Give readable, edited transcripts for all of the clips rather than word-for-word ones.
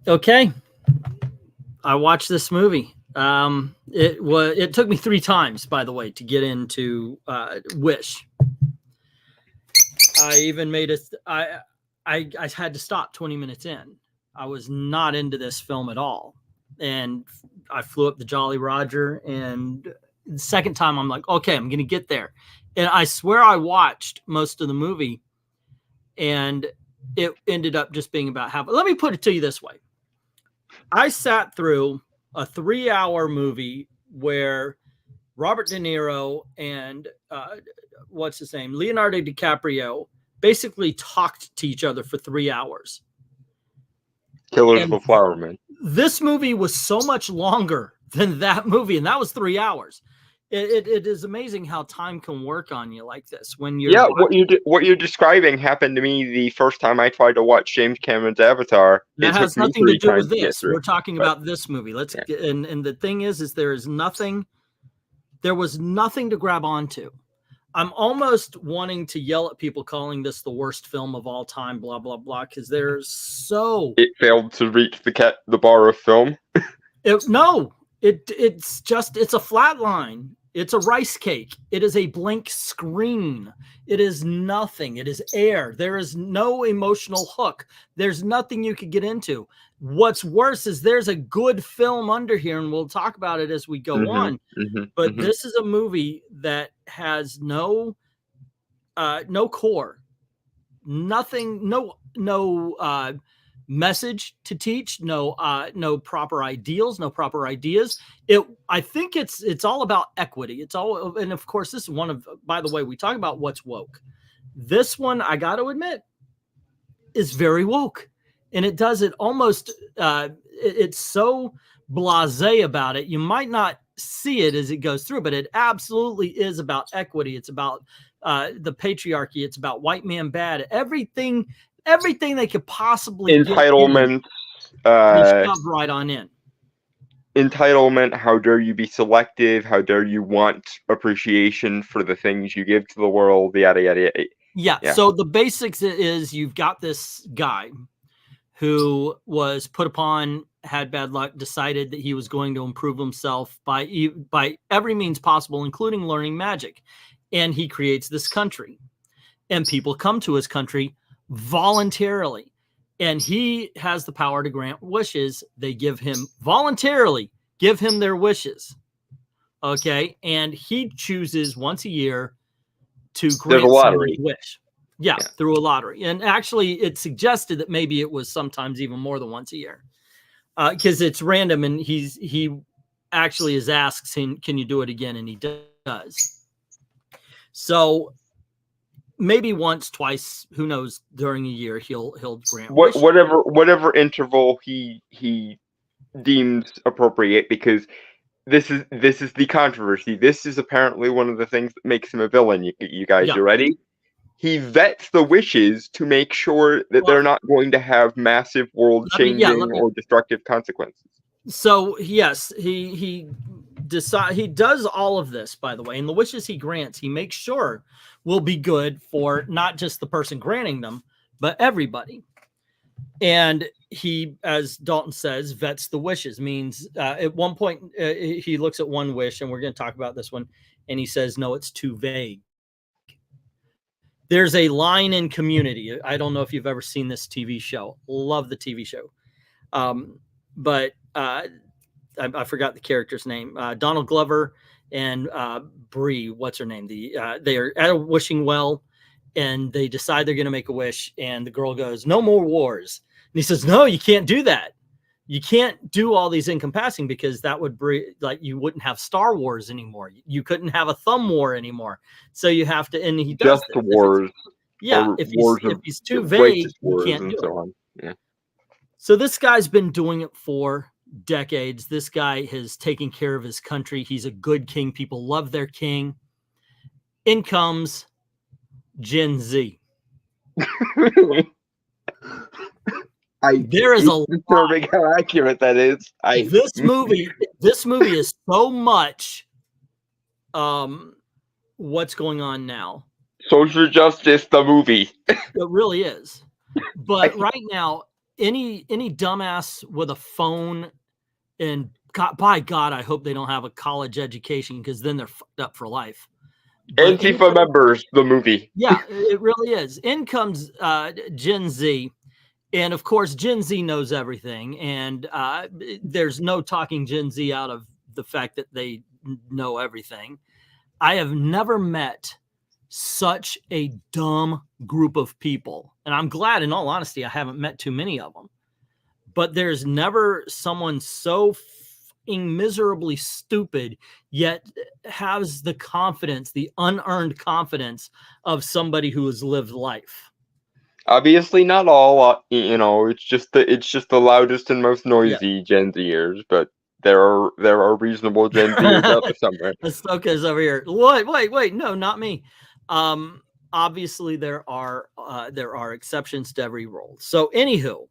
Okay, I watched this movie. It took me 3 times, by the way, to get into Wish. I even made it. I had to stop 20 minutes in. I was not into this film at all, and I flew up the Jolly Roger. And the second time, I'm like, okay, I'm going to get there. And I swear I watched most of the movie, and it ended up just being about half. Let me put it to you this way. I sat through a 3-hour movie where Robert De Niro and what's his name, Leonardo DiCaprio, basically talked to each other for 3 hours. Killers of the Flower Man. This movie was so much longer than that movie, and that was 3 hours. It is amazing how time can work on you like this. When you're what you're describing happened to me the first time I tried to watch James Cameron's Avatar. That has nothing to do with this. We're talking about this movie. And the thing is there was nothing to grab onto. I'm almost wanting to yell at people calling this the worst film of all time, blah blah blah, because there's so it failed to reach the bar of film. It's a flat line. It's a rice cake. It is a blank screen. It is nothing. It is air. There is no emotional hook. There's nothing you could get into. What's worse is there's a good film under here, and we'll talk about it as we go on. But this is a movie that has no core, nothing, no message to teach, no proper ideals, no proper ideas. I think it's all about equity. It's all, and of course, this is one of, by the way, we talk about what's woke. This one, I got to admit, is very woke. And it does it almost, it's so blasé about it. You might not see it as it goes through, but it absolutely is about equity. It's about the patriarchy. It's about white man bad. Everything they could possibly entitlement, shoved right on in. Entitlement. How dare you be selective? How dare you want appreciation for the things you give to the world? Yada yada yada. Yeah. So the basics is you've got this guy who was put upon, had bad luck, decided that he was going to improve himself by every means possible, including learning magic. And he creates this country. And people come to his country voluntarily. And he has the power to grant wishes. They voluntarily give him their wishes. Okay? And he chooses once a year to grant someone's wish. Yeah, through a lottery. And actually, it suggested that maybe it was sometimes even more than once a year. Because it's random, and he actually is asked, can you do it again? And he does. So maybe once, twice, who knows, during a year, he'll grant whatever interval he deems appropriate, because this is the controversy. This is apparently one of the things that makes him a villain. You guys, you ready? He vets the wishes to make sure that they're not going to have massive world-changing or destructive consequences. So yes, he does all of this, by the way, and the wishes he grants, he makes sure will be good for not just the person granting them, but everybody. And he, as Dalton says, vets the wishes. Means at one point he looks at one wish, and we're going to talk about this one, and he says, "No, it's too vague." There's a line in Community. I don't know if you've ever seen this TV show. Love the TV show. But I forgot the character's name. Donald Glover and Bree, what's her name? They are at a wishing well, and they decide they're going to make a wish. And the girl goes, "No more wars." And he says, "No, you can't do that. You can't do all these encompassing, because that would you wouldn't have Star Wars anymore. You couldn't have a thumb war anymore. So you have to." And he does just the wars. If he's too vague, you can't do it. So on. Yeah. So this guy's been doing it for decades. This guy has taken care of his country. He's a good king. People love their king. In comes Gen Z. There is a disturbing how accurate that is. This movie is so much what's going on now. Social justice, the movie. It really is. But right now, any dumbass with a phone, and by God, I hope they don't have a college education, because then they're fucked up for life. But Antifa members, the movie. yeah, it really is. In comes Gen Z. And of course, Gen Z knows everything. And there's no talking Gen Z out of the fact that they know everything. I have never met such a dumb group of people. And I'm glad, in all honesty, I haven't met too many of them. But there's never someone so miserably stupid, yet has the confidence, the unearned confidence of somebody who has lived life. Obviously, not all. It's just the loudest and most noisy Gen Zers, but there are reasonable Gen Zers out there somewhere. Ahsoka's over here. Wait, no, not me. Obviously, there are exceptions to every rule. So, anywho,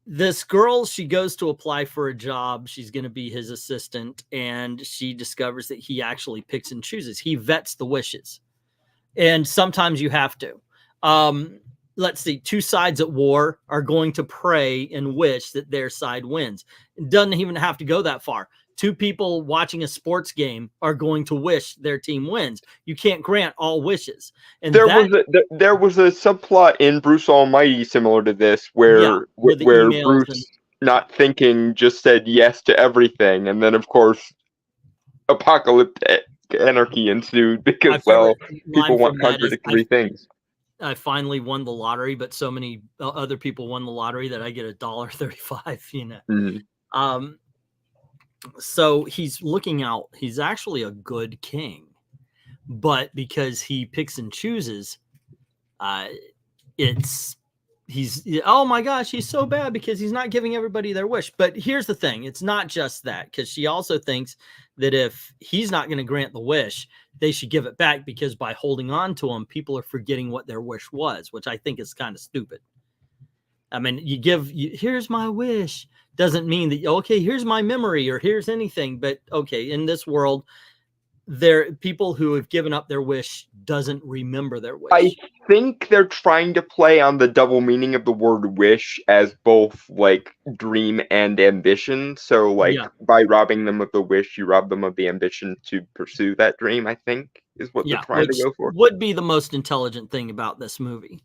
this girl, she goes to apply for a job. She's going to be his assistant, and she discovers that he actually picks and chooses. He vets the wishes, and sometimes you have to. Let's see, two sides at war are going to pray and wish that their side wins. It doesn't even have to go that far. Two people watching a sports game are going to wish their team wins. You can't grant all wishes. And there was a subplot in Bruce Almighty similar to this, where Bruce, not thinking, just said yes to everything, and then of course apocalyptic anarchy ensued because people want contradictory things. I finally won the lottery, but so many other people won the lottery that I get $1.35, Mm-hmm. So he's looking out. He's actually a good king, but because he picks and chooses, oh my gosh, he's so bad because he's not giving everybody their wish. But here's the thing. It's not just that, because she also thinks that if he's not going to grant the wish, they should give it back, because by holding on to him, people are forgetting what their wish was, which I think is kind of stupid. I mean, here's my wish doesn't mean that, okay, here's my memory or here's anything. But okay, in this world, people who have given up their wish doesn't remember their wish. I think they're trying to play on the double meaning of the word wish as both like dream and ambition. So by robbing them of the wish, you rob them of the ambition to pursue that dream, I think is what they're trying to go for. Would be the most intelligent thing about this movie.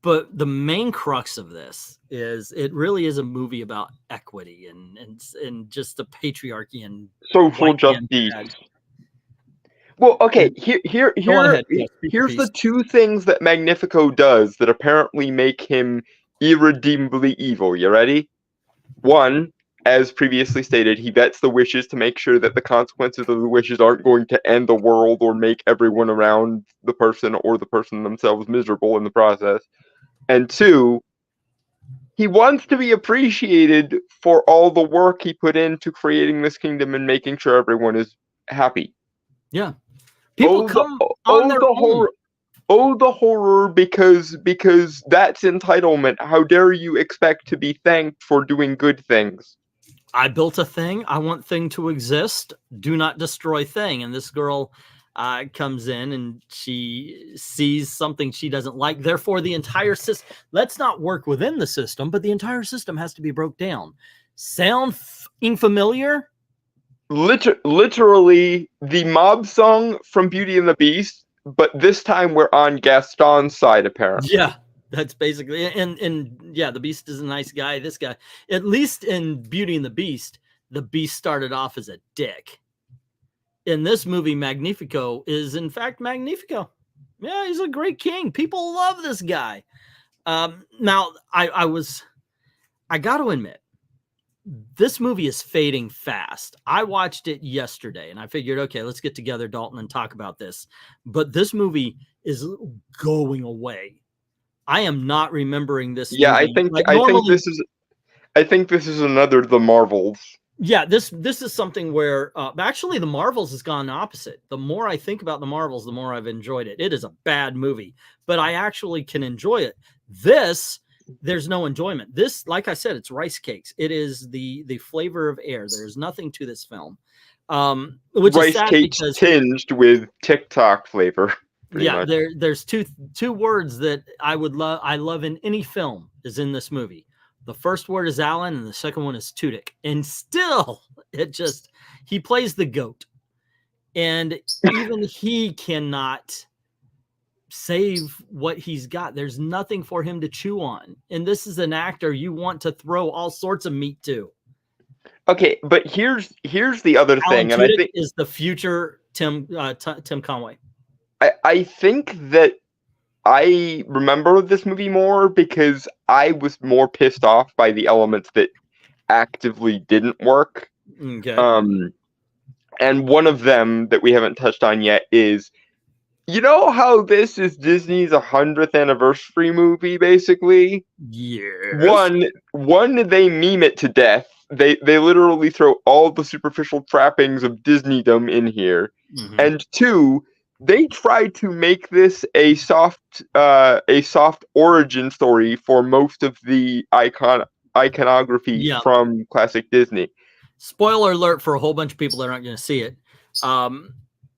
But the main crux of this is it really is a movie about equity and just the patriarchy and social justice. Well, okay, here's the two things that Magnifico does that apparently make him irredeemably evil. You ready? One, as previously stated, he vets the wishes to make sure that the consequences of the wishes aren't going to end the world or make everyone around the person or the person themselves miserable in the process. And two, he wants to be appreciated for all the work he put into creating this kingdom and making sure everyone is happy. Yeah. People come on their own. The horror, because that's entitlement. How dare you expect to be thanked for doing good things? I built a thing. I want thing to exist. Do not destroy thing. And this girl comes in and she sees something she doesn't like. Therefore, the entire system, let's not work within the system, but the entire system has to be broke down. Sound familiar? Literally the mob song from Beauty and the Beast, but this time we're on Gaston's side, apparently. Yeah, that's basically, and yeah, the Beast is a nice guy. This guy, at least in Beauty and the Beast started off as a dick. In this movie, Magnifico is in fact Magnifico. Yeah, he's a great king. People love this guy. Now, I got to admit, this movie is fading fast. I watched it yesterday and I figured, okay, let's get together, Dalton, and talk about this. But this movie is going away. I am not remembering this. Yeah, movie. I think this is another The Marvels. Yeah, this is something where actually The Marvels has gone opposite. The more I think about The Marvels, the more I've enjoyed it. It is a bad movie, but I actually can enjoy it. This, there's no enjoyment. This, like I said, it's rice cakes. It is the flavor of air. There's nothing to this film. Which rice is sad cakes because, tinged with TikTok flavor. pretty much. There's two words that I love in any film is in this movie. The first word is Alan, and the second one is Tudyk. And still, he plays the goat, and even he cannot save what he's got. There's nothing for him to chew on, and this is an actor you want to throw all sorts of meat to. Okay, but here's the other Alan thing, and Tudyk I think is the future Tim Conway. I think that I remember this movie more because I was more pissed off by the elements that actively didn't work. Okay. And one of them that we haven't touched on yet is, you know how this is Disney's 100th anniversary movie, basically? Yes. One, they meme it to death. They literally throw all the superficial trappings of Disneydom in here. Mm-hmm. And two, they try to make this a soft origin story for most of the iconography from classic Disney. Spoiler alert for a whole bunch of people that aren't going to see it.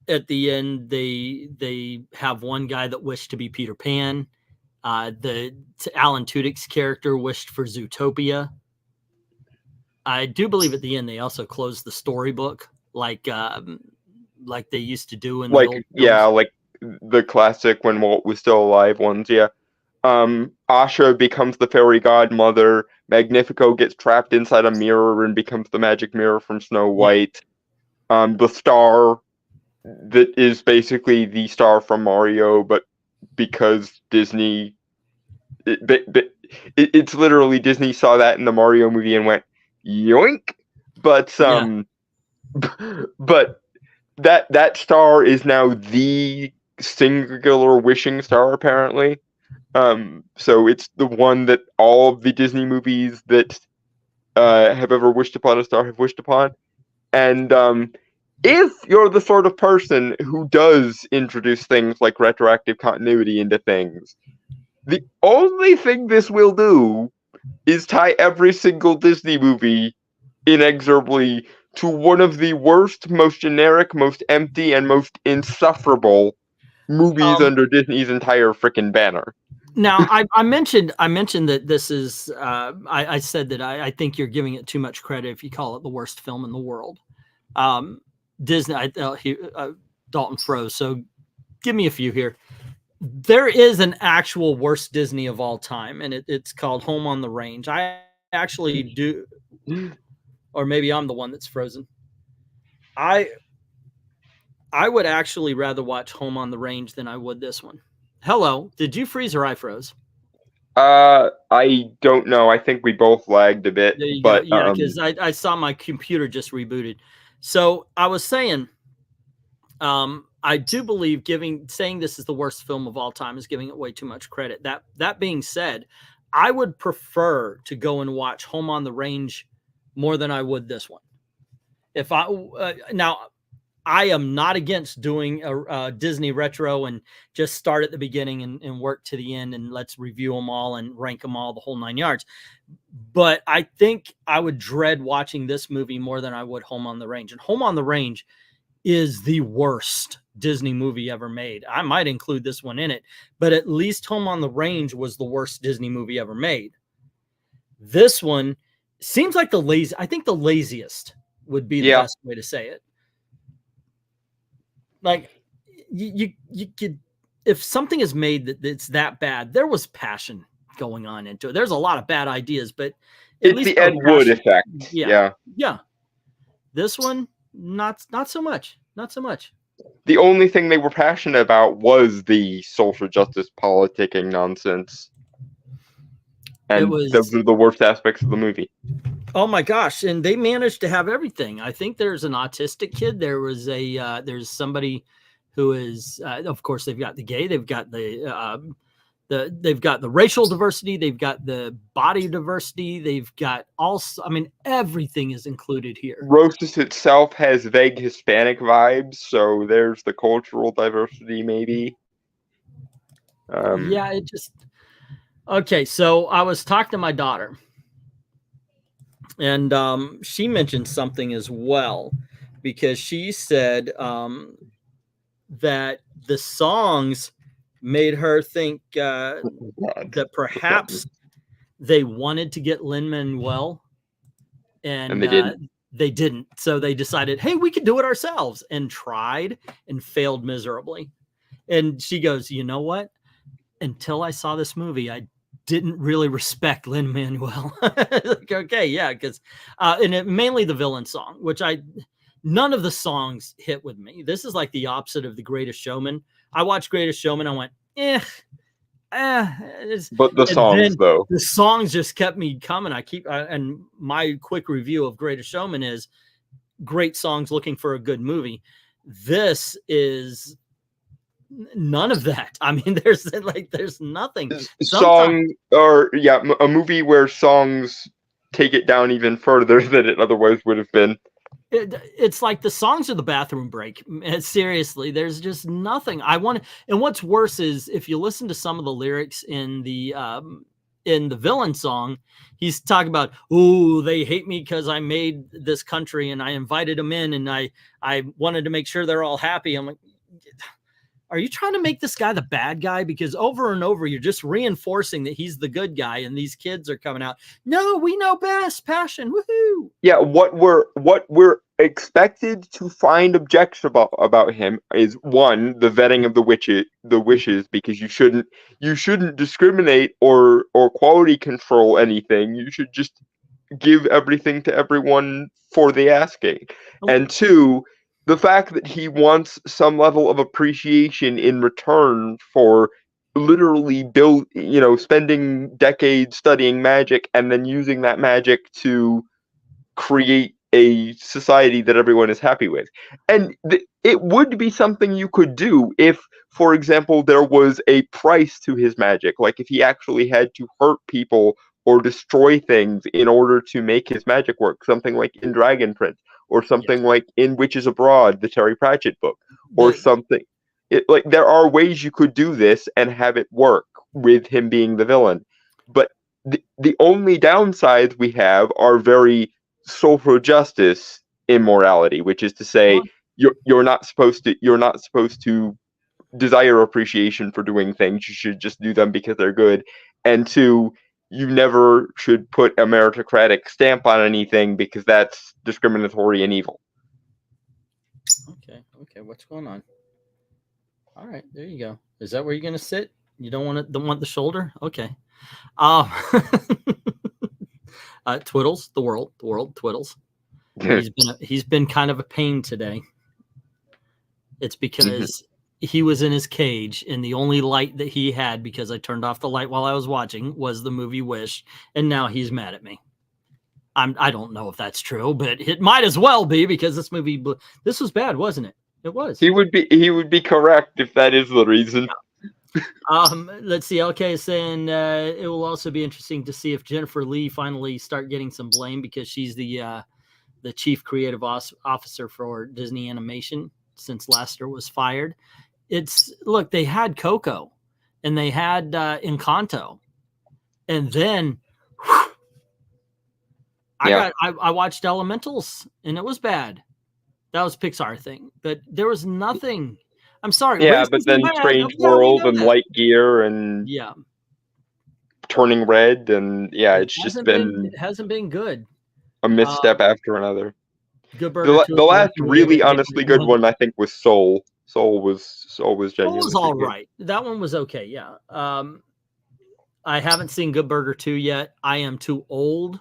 At the end, they have one guy that wished to be Peter Pan. Alan Tudyk's character wished for Zootopia. I do believe at the end they also closed the storybook like they used to do in the old films. Like the classic when Walt was still alive ones. Yeah. Asha becomes the fairy godmother. Magnifico gets trapped inside a mirror and becomes the magic mirror from Snow White. The star that is basically the star from Mario, but because Disney, it's literally Disney saw that in the Mario movie and went yoink. But but that star is now the singular wishing star apparently. So it's the one that all of the Disney movies that have ever wished upon a star have wished upon. And if you're the sort of person who does introduce things like retroactive continuity into things, the only thing this will do is tie every single Disney movie inexorably to one of the worst, most generic, most empty, and most insufferable movies under Disney's entire frickin' banner. Now, I mentioned that this is. I said that I think you're giving it too much credit if you call it the worst film in the world. Disney, Dalton froze. So, give me a few here. There is an actual worst Disney of all time, and it's called Home on the Range. I actually do, or maybe I'm the one that's frozen. I would actually rather watch Home on the Range than I would this one. Hello, did you freeze or I froze? I don't know. I think we both lagged a bit. There you go. Yeah, because I saw my computer just rebooted. So I was saying, I do believe saying this is the worst film of all time is giving it way too much credit. That being said, I would prefer to go and watch Home on the Range more than I would this one. If now. I am not against doing a Disney retro and just start at the beginning and work to the end and let's review them all and rank them all the whole 9 yards. But I think I would dread watching this movie more than I would Home on the Range. And Home on the Range is the worst Disney movie ever made. I might include this one in it, but at least Home on the Range was the worst Disney movie ever made. This one seems like I think the laziest would be the best way to say it. Like you could, if something is made that it's that bad, there was passion going on into it. There's a lot of bad ideas, but it's the Ed Wood effect. Yeah. This one, not so much. Not so much. The only thing they were passionate about was the social justice politicking nonsense. And those are the worst aspects of the movie. Oh my gosh. And they managed to have everything. I think there's an autistic kid. There was there's somebody who is, of course, they've got the gay, they've got they've got the racial diversity, they've got the body diversity, they've got everything is included here. Rosas itself has vague Hispanic vibes, so there's the cultural diversity, maybe. Okay, so I was talking to my daughter, and she mentioned something as well, because she said that the songs made her think God. that perhaps they wanted to get Lin-Manuel, and they didn't. they didn't. So they decided, hey, we could do it ourselves, and tried and failed miserably. And she goes, you know what? Until I saw this movie, I didn't really respect Lin-Manuel. Like, okay, yeah, because mainly the villain song, which none of the songs hit with me. This is like the opposite of The Greatest Showman. I watched Greatest Showman, I went, but the songs, though, the songs just kept me coming. And my quick review of Greatest Showman is great songs looking for a good movie. This is none of that. I mean, there's nothing. Songs are a movie where songs take it down even further than it otherwise would have been. It's like the songs are the bathroom break. Seriously, there's just nothing. And what's worse is if you listen to some of the lyrics in the villain song, he's talking about, oh, they hate me because I made this country and I invited them in and I wanted to make sure they're all happy. I'm like, are you trying to make this guy the bad guy? Because over and over, you're just reinforcing that he's the good guy, and these kids are coming out, no, we know best, passion, woohoo. Yeah, what we're expected to find objectionable about him is, one, the vetting of the wishes, because you shouldn't discriminate or quality control anything. You should just give everything to everyone for the asking. And two, the fact that he wants some level of appreciation in return for literally spending decades studying magic and then using that magic to create a society that everyone is happy with. And it would be something you could do if, for example, there was a price to his magic. Like if he actually had to hurt people or destroy things in order to make his magic work, something like in Dragon Prince, or something like in Witches Abroad, the Terry Pratchett book, or something. Like there are ways you could do this and have it work with him being the villain. But the only downsides we have are very social justice immorality, which is to say you're not supposed to desire appreciation for doing things. You should just do them because they're good. And two, you never should put a meritocratic stamp on anything because that's discriminatory and evil. Okay, what's going on? All right, there you go. Is that where you're gonna sit? You don't want the shoulder? Okay. Twiddles, the world, Twiddles. He's been kind of a pain today. It's because he was in his cage, and the only light that he had, because I turned off the light while I was watching, was the movie Wish, and now he's mad at me. I don't know if that's true, but it might as well be, because this was bad, wasn't it? It was. He would be correct if that is the reason. Let's see. LK is saying it will also be interesting to see if Jennifer Lee finally start getting some blame, because she's the chief creative officer for Disney Animation since Lasseter was fired. Look, they had Coco and they had Encanto, and then I watched Elementals and it was bad. That was Pixar thing, but there was nothing. I'm sorry. Yeah, but then Strange World and Lightyear and Turning Red, and it hasn't been good. A misstep after another. Good Burger. The last really honestly good one I think was Soul. Soul was genuinely. Soul was all right. That one was okay. Yeah. I haven't seen Good Burger 2 yet. I am too old.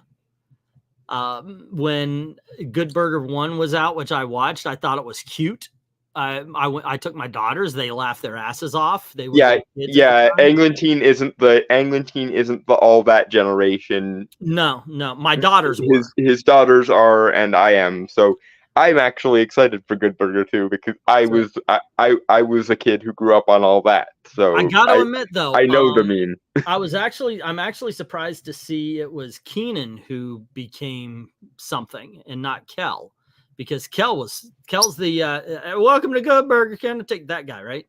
When Good Burger 1 was out, which I watched, I thought it was cute. I took my daughters. They laughed their asses off. They were Eglantine isn't the all that generation. No. My daughters were. His daughters are, and I am. So I'm actually excited for Good Burger 2 because I was a kid who grew up on all that. So I gotta admit though, I know the meme. I'm actually surprised to see it was Keenan who became something and not Kel. Because Kel's the welcome to Good Burger. Can I take that guy, right?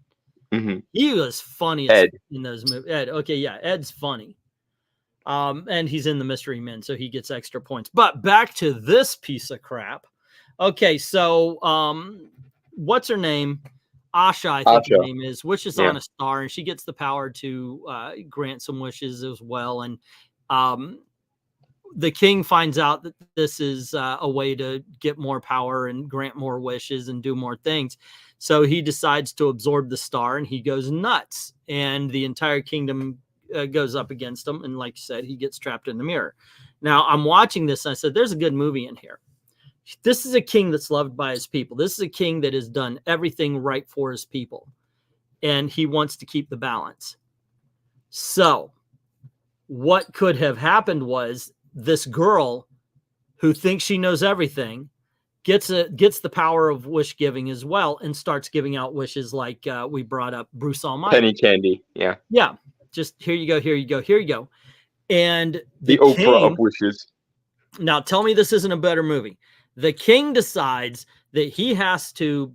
Mm-hmm. He was funny Ed. in those movies. Ed, okay, yeah, Ed's funny. And he's in the Mystery Men, so he gets extra points. But back to this piece of crap. Okay, so what's her name? Asha, I think her Asha. name is, wishes Yeah. on a star, and she gets the power to grant some wishes as well. And um, the king finds out that this is a way to get more power and grant more wishes and do more things. So he decides to absorb the star, and he goes nuts, and the entire kingdom goes up against him. And like you said, he gets trapped in the mirror. Now I'm watching this, and I said, there's a good movie in here. This is a king that's loved by his people. This is a king that has done everything right for his people, and he wants to keep the balance. So what could have happened was this girl who thinks she knows everything gets the power of wish giving as well, and starts giving out wishes like we brought up Bruce Almighty. Penny candy. Yeah. Yeah. Just here you go, here you go, here you go. And The Oprah of wishes. Now tell me this isn't a better movie. The king decides that he has to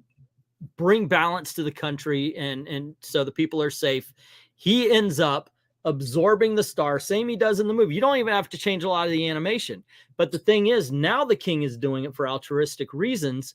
bring balance to the country, and so the people are safe. He ends up absorbing the star, same he does in the movie. You don't even have to change a lot of the animation. But the thing is, now the king is doing it for altruistic reasons,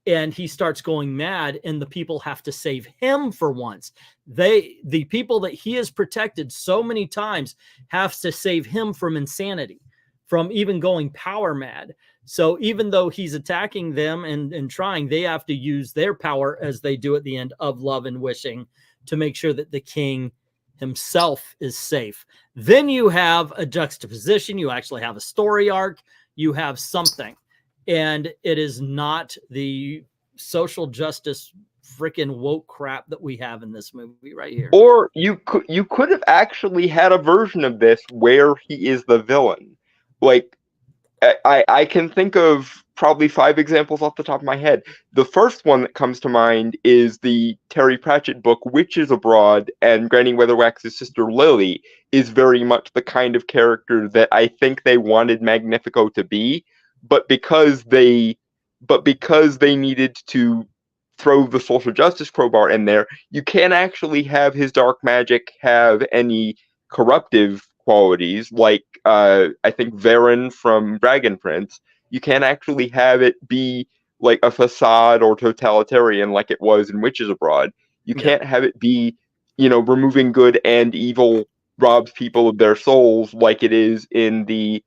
and he starts going mad, and the people have to save him for once. The people that he has protected so many times have to save him from insanity, from even going power mad. So even though he's attacking them and trying, they have to use their power, as they do at the end, of love and wishing, to make sure that the king himself is safe. Then you have a juxtaposition. You actually have a story arc. You have something. And it is not the social justice freaking woke crap that we have in this movie right here. Or you could have actually had a version of this where he is the villain. Like, I can think of probably 5 examples off the top of my head. The first one that comes to mind is the Terry Pratchett book, Witches Abroad, and Granny Weatherwax's sister Lily is very much the kind of character that I think they wanted Magnifico to be, but because they needed to throw the social justice crowbar in there, you can't actually have his dark magic have any corruptive qualities, like I think Varen from Dragon Prince. You can't actually have it be like a facade or totalitarian like it was in Witches Abroad. You can't have it be, removing good and evil robs people of their souls like it is in the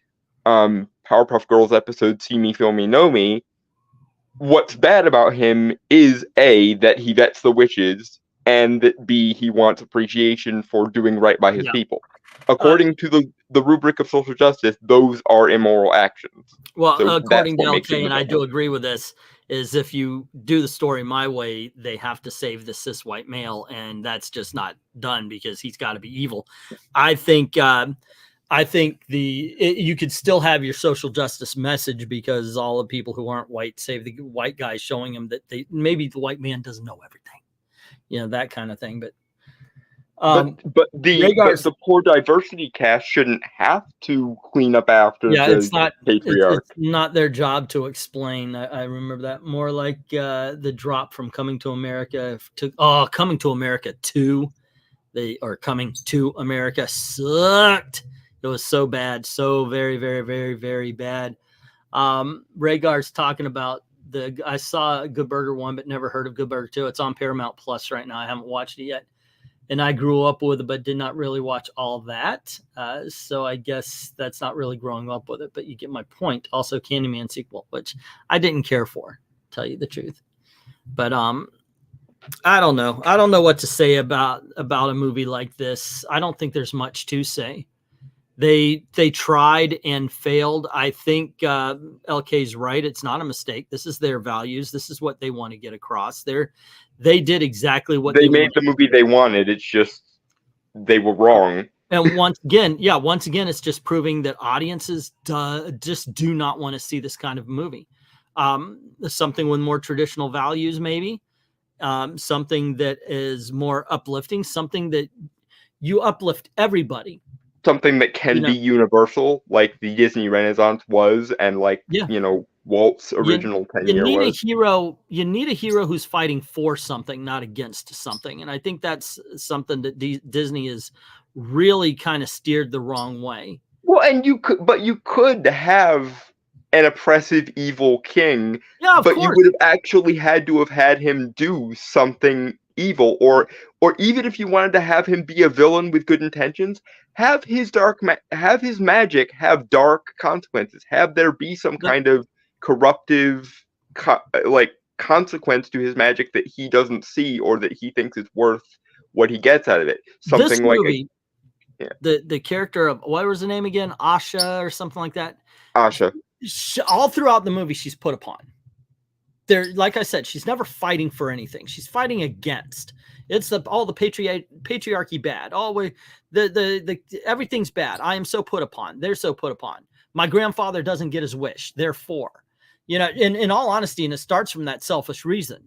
Powerpuff Girls episode See Me, Feel Me, Know Me. What's bad about him is A, that he vets the witches, and that B, he wants appreciation for doing right by his people. According to the rubric of social justice, those are immoral actions. Well, so according to LK, and I do agree with this, is if you do the story my way, they have to save the cis white male, and that's just not done because he's got to be evil. I think you could still have your social justice message, because all the people who aren't white save the white guy, showing him that maybe the white man doesn't know everything, that kind of thing. But the poor diversity cast shouldn't have to clean up after the patriarch. It's not their job to explain. I remember that more like the drop from Coming to America to Coming to America 2. Coming to America sucked. It was so bad, so very, very, very, very bad. Rhaegar's talking about I saw Good Burger 1, but never heard of Good Burger 2. It's on Paramount Plus right now. I haven't watched it yet. And I grew up with it, but did not really watch all that. So I guess that's not really growing up with it, but you get my point. Also, Candyman sequel, which I didn't care for, to tell you the truth. But I don't know. I don't know what to say about a movie like this. I don't think there's much to say. They tried and failed. I think LK's right. It's not a mistake. This is their values. This is what they want to get across. They did exactly what they made the movie they wanted. It's just they were wrong. And once again, it's just proving that audiences just do not want to see this kind of movie. Something with more traditional values, maybe. Something that is more uplifting. Something that you uplift everybody. Something that can be universal, like the Disney Renaissance was, and Walt's original 10-year was. You need a hero who's fighting for something, not against something. And I think that's something that Disney has really kind of steered the wrong way. Well, and you could have an oppressive, evil king, Yeah, of but you course. would have actually had to have had him do something evil, or even if you wanted to have him be a villain with good intentions, have his have his magic have dark consequences. Have there be some But kind of corruptive, like consequence to his magic that he doesn't see or that he thinks is worth what he gets out of it. this Something like movie, yeah, the character of, what was the name again? Asha or something like that. Asha. All throughout the movie, she's put upon. There, like I said, she's never fighting for anything. She's fighting against. It's all the patriarchy bad. All the everything's bad. I am so put upon. They're so put upon. My grandfather doesn't get his wish. Therefore, in all honesty, and it starts from that selfish reason.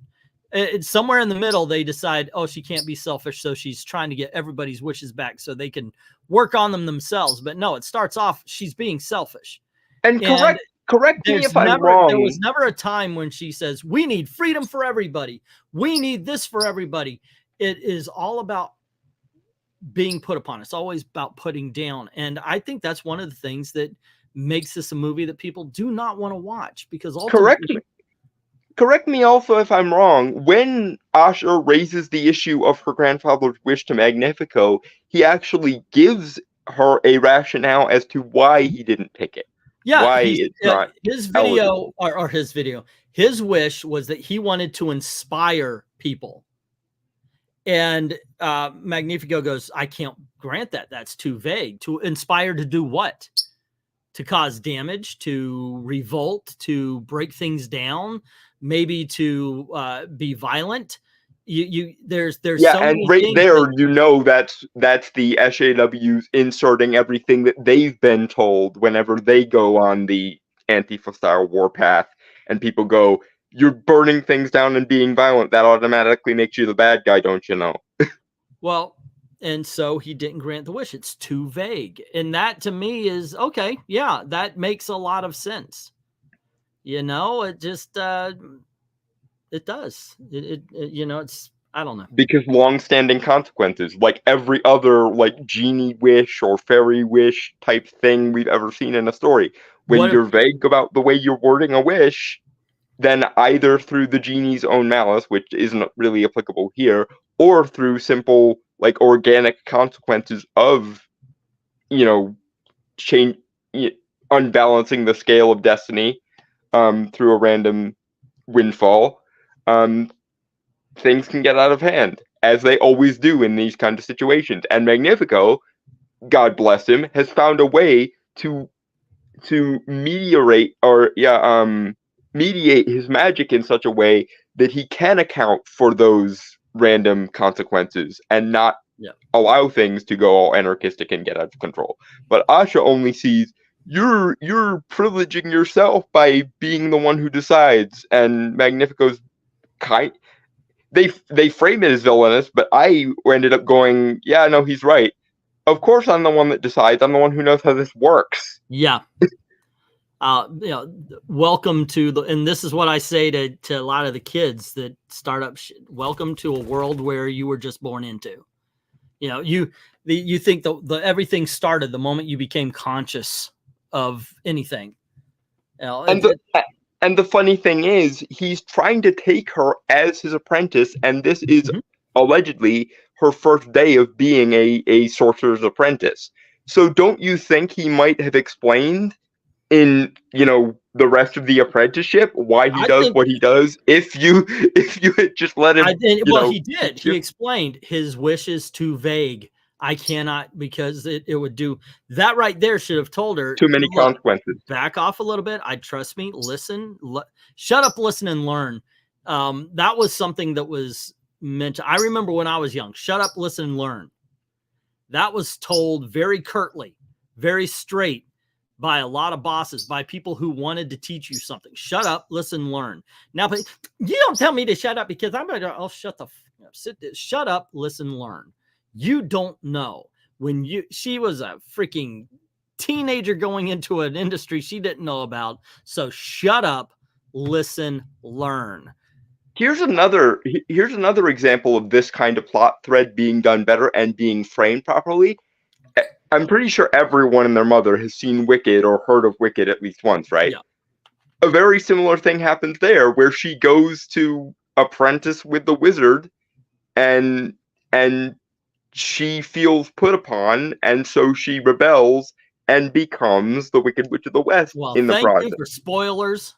It's somewhere in the middle. They decide, oh, she can't be selfish, so she's trying to get everybody's wishes back so they can work on them themselves. But no, it starts off she's being selfish. And correct me if I'm wrong. There was never a time when she says, we need freedom for everybody. We need this for everybody. It is all about being put upon. It's always about putting down. And I think that's one of the things that makes this a movie that people do not want to watch, because ultimately. Correct me also if I'm wrong. When Asha raises the issue of her grandfather's wish to Magnifico, he actually gives her a rationale as to why he didn't pick it. Yeah, why it's not his video or his video. His wish was that he wanted to inspire people. And Magnifico goes, I can't grant that. That's too vague. To inspire to do what? To cause damage, to revolt, to break things down, maybe to be violent. There's yeah, so and right there, that's the SJWs inserting everything that they've been told whenever they go on the Antifa style warpath, and people go, "You're burning things down and being violent. That automatically makes you the bad guy, don't you know?" Well, and so he didn't grant the wish. It's too vague, and that to me is okay. Yeah, that makes a lot of sense. It just it does. It's, I don't know. Because long-standing consequences, like every other like genie wish or fairy wish type thing we've ever seen in a story, when you're vague about the way you're wording a wish, then either through the genie's own malice, which isn't really applicable here, or through simple like organic consequences of change, unbalancing the scale of destiny through a random windfall, things can get out of hand, as they always do in these kind of situations. And Magnifico, God bless him, has found a way to mediate his magic in such a way that he can account for those random consequences and not allow things to go all anarchistic and get out of control. But Asha only sees you're privileging yourself by being the one who decides, and Magnifico's they frame it as villainous, but I ended up going, yeah, no, he's right. Of course, I'm the one that decides. I'm the one who knows how this works. Yeah. Welcome to and this is what I say to a lot of the kids that start up. Welcome to a world where you were just born into. You think the everything started the moment you became conscious of anything. And the funny thing is, he's trying to take her as his apprentice, and this is allegedly her first day of being a sorcerer's apprentice. So don't you think he might have explained in the rest of the apprenticeship why he does what he does if you had just let him? He did. He explained his wish is too vague. I cannot, because it would do that right there. Should have told her too many consequences. Back off a little bit. Trust me. Listen. Shut up. Listen and learn. That was something that was meant to. I remember when I was young. Shut up. Listen and learn. That was told very curtly, very straight by a lot of bosses, by people who wanted to teach you something. Shut up. Listen. Learn. Now, but you don't tell me to shut up because I'm going to. Oh, shut up. Listen. Learn. You don't know she was a freaking teenager going into an industry she didn't know about. So shut up, listen, learn. Here's another example of this kind of plot thread being done better and being framed properly. I'm pretty sure everyone and their mother has seen Wicked or heard of Wicked at least once, right? Yeah. a very similar thing happens there, where she goes to apprentice with the wizard, and and she feels put upon, and so she rebels and becomes the Wicked Witch of the West Well, in the thank you process. for spoilers.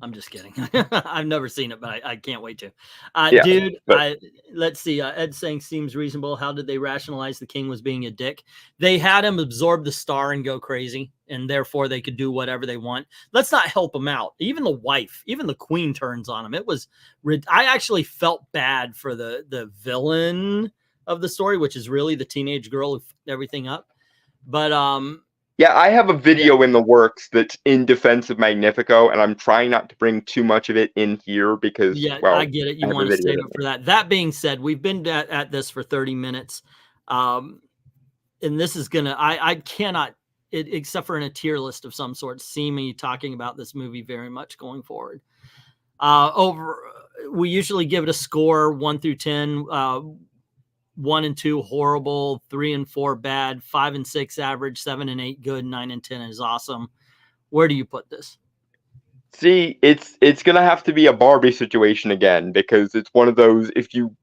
I'm just kidding. I've never seen it, but I can't wait to. Yeah, Dude, but let's see. Ed saying seems reasonable. How did they rationalize the king was being a dick? They had him absorb the star and go crazy, and therefore they could do whatever they want. Let's not help him out. Even the wife, even the queen turns on him. It was, I actually felt bad for the villain of the story, which is really the teenage girl who fucked everything up. But yeah, I have a video in the works that's in defense of Magnifico, and I'm trying not to bring too much of it in here because, yeah, well, I get it. You I have a want to video save it for that. That being said, we've been at this for 30 minutes. And this is gonna, I cannot, except for in a tier list of some sort, see me talking about this movie very much going forward. We usually give it a score 1 through 10. 1 and 2 horrible, 3 and 4 bad, 5 and 6 average, 7 and 8 good, 9 and 10 is awesome. Where do you put this? See, it's gonna have to be a Barbie situation again, because it's one of those, if you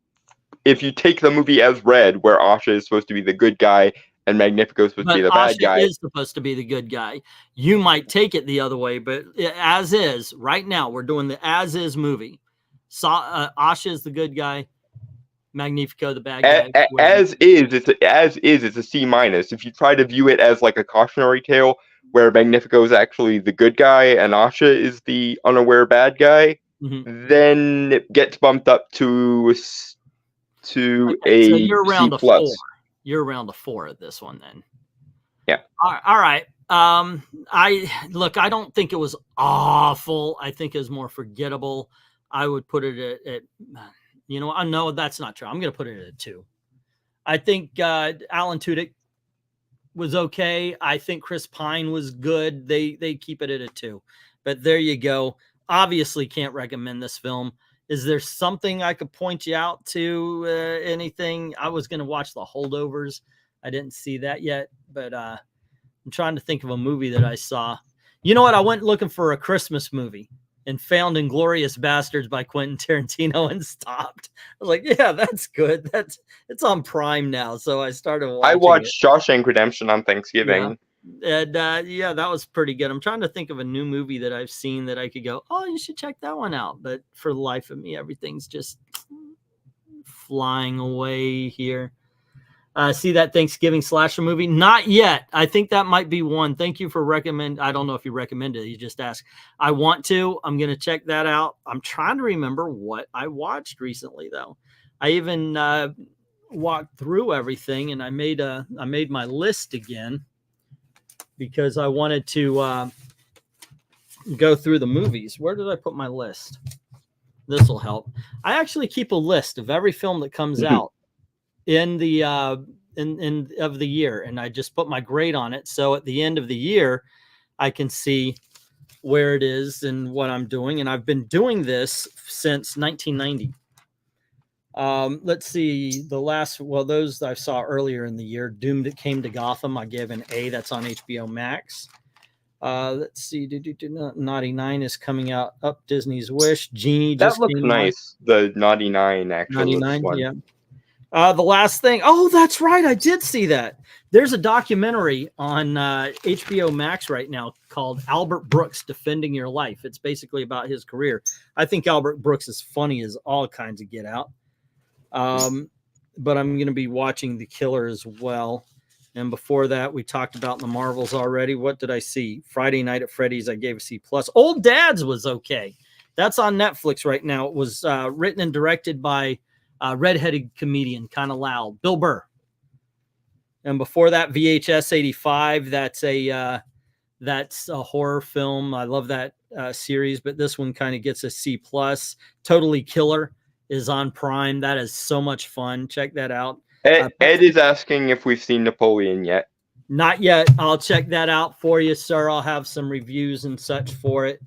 take the movie as read, where Asha is supposed to be the good guy and Magnifico is supposed to be the bad guy. Asha is supposed to be the good guy. You might take it the other way, but as is, right now, we're doing the as is movie. Asha is the good guy. Magnifico the bad guy. As is, it's a C minus. If you try to view it as like a cautionary tale, where Magnifico is actually the good guy and Asha is the unaware bad guy, then it gets bumped up to Okay, so you're around C a 4. plus. You're around a 4 at this one, then. Yeah. All right. I don't think it was awful. I think it was more forgettable. I would put it at I know that's not true. I'm going to put it at a 2. I think Alan Tudyk was okay. I think Chris Pine was good. They keep it at a 2. But there you go. Obviously can't recommend this film. Is there something I could point you out to? Anything? I was going to watch The Holdovers. I didn't see that yet, but I'm trying to think of a movie that I saw. You know what? I went looking for a Christmas movie and found Inglourious Bastards by Quentin Tarantino and stopped. I was like, yeah, that's good. It's on Prime now. So I started watching I watched Shawshank Redemption on Thanksgiving. Yeah. And that was pretty good. I'm trying to think of a new movie that I've seen that I could go, oh, you should check that one out. But for the life of me, everything's just flying away here. See that Thanksgiving slasher movie? Not yet. I think that might be one. Thank you for recommend. I don't know if you recommended it. You just asked. I want to. I'm going to check that out. I'm trying to remember what I watched recently, though. I even walked through everything, and I made my list again because I wanted to go through the movies. Where did I put my list? This will help. I actually keep a list of every film that comes out in the in of the year, and I just put my grade on it, so at the end of the year I can see where it is and what I'm doing. And I've been doing this since 1990. Let's see, those I saw earlier in the year. Doom That Came to Gotham, I gave an A. That's on HBO Max. Let's see, Naughty 9 is coming out. Up Disney's Wish. Genie just that looks nice. The Naughty 9 actually. 99, yeah. The last thing. Oh, that's right. I did see that. There's a documentary on HBO Max right now called Albert Brooks Defending Your Life. It's basically about his career. I think Albert Brooks is funny as all kinds of get out. But I'm going to be watching The Killer as well. And before that, we talked about the Marvels already. What did I see? Friday Night at Freddy's, I gave a C+. Old Dads was okay. That's on Netflix right now. It was written and directed by redheaded comedian, kind of loud, Bill Burr. And before that, VHS 85. That's a horror film. I love that series, but this one kind of gets a C+. Totally Killer is on Prime. That is so much fun. Check that out. Ed is asking if we've seen Napoleon yet. Not yet. I'll check that out for you, sir. I'll have some reviews and such for it.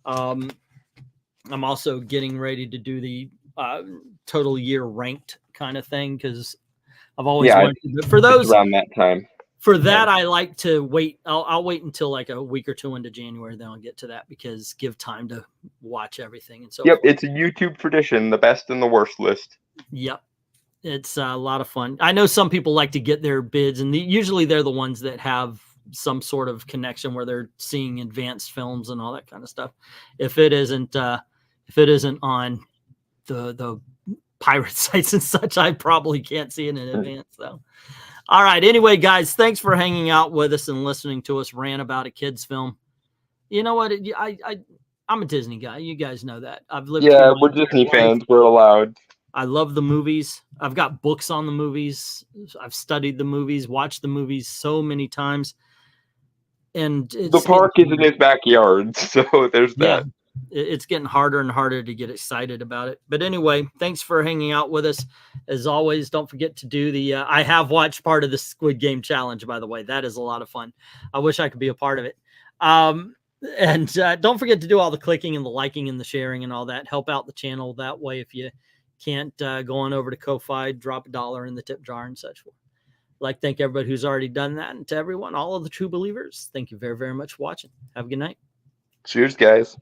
I'm also getting ready to do the total year ranked kind of thing because I've always wanted to. For those around that time, For that, I like to wait. I'll wait until like a week or two into January, then I'll get to that, because give time to watch everything and so Yep, forth. it's a YouTube tradition, the best and the worst list. Yep. It's a lot of fun. I know some people like to get their bids, and usually they're the ones that have some sort of connection where they're seeing advanced films and all that kind of stuff. If it isn't on the pirate sites and such, I probably can't see it in advance though. All right. Anyway, guys, thanks for hanging out with us and listening to us rant about a kid's film. You know what? I'm a Disney guy. You guys know that. I've lived here. Yeah, we're Disney fans. We're allowed. I love the movies. I've got books on the movies. I've studied the movies, watched the movies so many times. And the park is in his backyard, so there's that. It's getting harder and harder to get excited about it. But anyway, thanks for hanging out with us. As always, don't forget to do the I have watched part of the Squid Game challenge, by the way. That is a lot of fun. I wish I could be a part of it. And don't forget to do all the clicking and the liking and the sharing and all that. Help out the channel that way. If you can't, go on over to Ko-Fi, drop $1 in the tip jar and such. I'd like to thank everybody who's already done that. And to everyone, all of the true believers, thank you very, very much for watching. Have a good night. Cheers, guys.